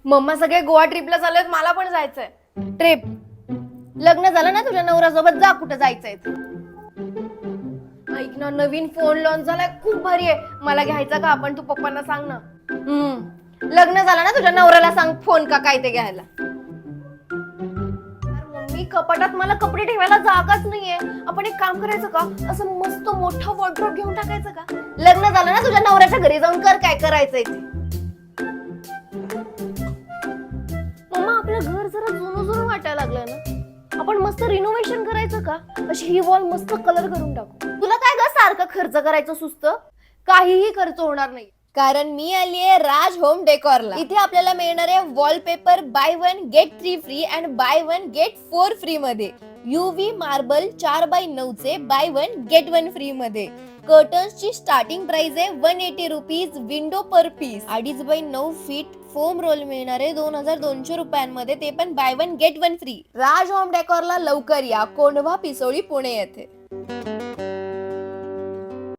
Mamma सगळे गोवा ट्रिपला चाललेत, मला पण जायचंय. ट्रिप? लग्न झालं ना तुझ्या नवऱ्यासोबत, जा कुठं जायचंय ते. ऐक ना, नवीन फोन लॉन्च झालाय, खूप भारी आहे. मला घ्यायचा का? आपण तू पप्पांना सांग ना. लग्न झालं ना तुझ्या नवऱ्याला सांग फोन का काय ते घ्यायला. मम्मी, कपाटात मला कपडे ठेवायला जागाच नाहीये. आपण एक काम करायचं का, असं मस्त मोठं वॉर्डरोब घेऊन टाकायचं का? लग्न झालं ना तुझ्या नवऱ्याच्या घरी जाऊन कर काय करायचंय ते. मम्मा, आपलं घर जरा जुनं जुनं वाटायला लागलंय ना. आपण मस्त रिनोव्हेशन करायचं का? अशी ही वॉल मस्त कलर करून टाकू. तुला काय ग सारखं खर्च करायचं सुस्त? काहीही खर्च होणार नाही, कारण मी आली आहे राज होम डेकोरला. इथे आपल्याला मिळणार आहे wallpaper buy 1 get 3 free and buy 1 get 4 free मध्ये. UV मार्बल 4x9 चे बाय 1 गेट 1 फ्री मध्ये. कर्टन्स ची स्टार्टिंग प्राइस आहे 180 rupees window per piece. 2.5x9 feet foam roll मिळणार आहे 2200 रुपयांमध्ये, ते पण buy 1 get 1 free. Raj home डेकोरला लवकर या, कोंढवा पिसोळी पुणे येथे.